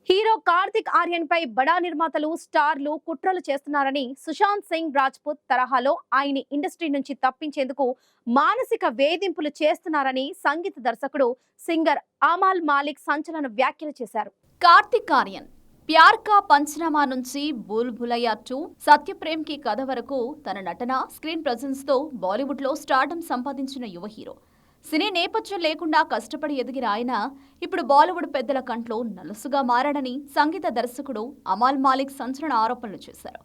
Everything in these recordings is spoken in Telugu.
హీరో కార్తిక్ ఆర్యన్ పై బడా నిర్మాతలు స్టార్లు కుట్రలు చేస్తున్నారని సుశాంత్ సింగ్ రాజ్పుత్ తరహాలో ఆయన్ని ఇండస్ట్రీ నుంచి తప్పించేందుకు మానసిక వేధింపులు చేస్తున్నారని సంగీత దర్శకుడు సింగర్ అమాల్ మాలిక్ సంచలన వ్యాఖ్యలు చేశారు. కార్తిక్ ఆర్యన్ ప్యార్ కా పంచనామా నుంచి బుల్ భులయ్యా 2 సత్యప్రేమ్ కి కథ వరకు తన నటన స్క్రీన్ ప్రెజెన్స్ తో బాలీవుడ్ లో స్టార్డమ్ సంపాదించిన యువ హీరో. సినీ నేపథ్యం లేకుండా కష్టపడి ఎదిగిన ఆయన ఇప్పుడు బాలీవుడ్ పెద్దల కంట్లో నలుసుగా మారాడని సంగీత దర్శకుడు అమాల్ మాలిక్ సంచలన ఆరోపణలు చేశారు.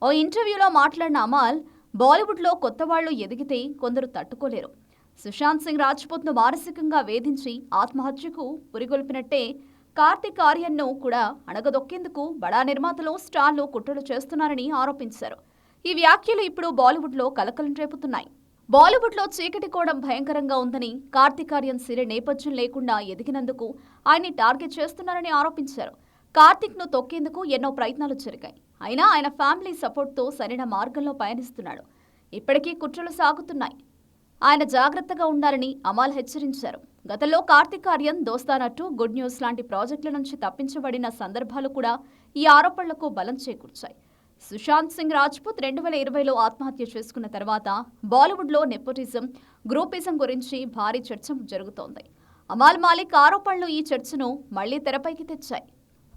ఓ ఇంటర్వ్యూలో మాట్లాడిన అమాల్, బాలీవుడ్లో కొత్త వాళ్లు ఎదిగితే కొందరు తట్టుకోలేరు. సుశాంత్ సింగ్ రాజ్పుత్ను మానసికంగా వేధించి ఆత్మహత్యకు పురిగొల్పినట్టే కార్తిక్ ఆర్యన్ను కూడా అణగదొక్కేందుకు బడా నిర్మాతలు స్టార్లు కుట్రలు చేస్తున్నారని ఆరోపించారు. ఈ వ్యాఖ్యలు ఇప్పుడు బాలీవుడ్లో కలకలం రేపుతున్నాయి. బాలీవుడ్లో చీకటి కోణం భయంకరంగా ఉందని, కార్తిక్ ఆర్యన్ సినీ నేపథ్యం లేకుండా ఎదిగినందుకు ఆయన్ని టార్గెట్ చేస్తున్నారని ఆరోపించారు. కార్తిక్ను తొక్కేందుకు ఎన్నో ప్రయత్నాలు జరిగాయి. అయినా ఆయన ఫ్యామిలీ సపోర్ట్తో సరైన మార్గంలో పయనిస్తున్నాడు. ఇప్పటికీ కుట్రలు సాగుతున్నాయి. ఆయన జాగ్రత్తగా ఉండాలని అమాల్ హెచ్చరించారు. గతంలో కార్తిక్ ఆర్యన్ దోస్తానట్టు, గుడ్ న్యూస్ లాంటి ప్రాజెక్టుల నుంచి తప్పించబడిన సందర్భాలు కూడా ఈ ఆరోపణలకు బలం చేకూర్చాయి. సుశాంత్ సింగ్ రాజ్పుత్ 2020లో ఆత్మహత్య చేసుకున్న తర్వాత బాలీవుడ్లో నెపోటిజం, గ్రూపిజం గురించి భారీ చర్చ జరుగుతోంది. అమాల్ మాలిక్ ఆరోపణలు ఈ చర్చను మళ్లీ తెరపైకి తెచ్చాయి.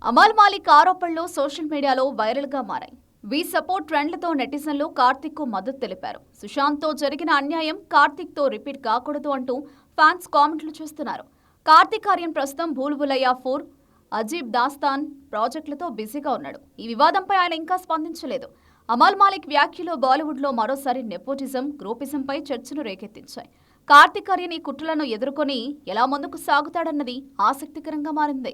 అమాల్ మాలిక్ ఆరోపణలు సోషల్ మీడియాలో వైరల్గా మారాయి. వి సపోర్ట్ ట్రెండ్లతో నెటిజన్లు కార్తిక్కు మద్దతు తెలిపారు. సుశాంత్తో జరిగిన అన్యాయం కార్తిక్తో రిపీట్ కాకూడదు అంటూ ఫ్యాన్స్ కామెంట్లు చేస్తున్నారు. కార్తిక్ ఆర్యన్ ప్రస్తుతం భూల్ భులయ్యా 4, అజీబ్ దాస్తాన్ ప్రాజెక్టులతో బిజీగా ఉన్నాడు. ఈ వివాదంపై ఆయన ఇంకా స్పందించలేదు. అమాల్ మాలిక్ వ్యాఖ్యలు బాలీవుడ్లో మరోసారి నెపోటిజం, గ్రూపిజంపై చర్చను రేకెత్తించాయి. కార్తిక్ ఆర్యన్ ఈ కుట్రలను ఎదుర్కొని ఎలా ముందుకు సాగుతాడన్నది ఆసక్తికరంగా మారింది.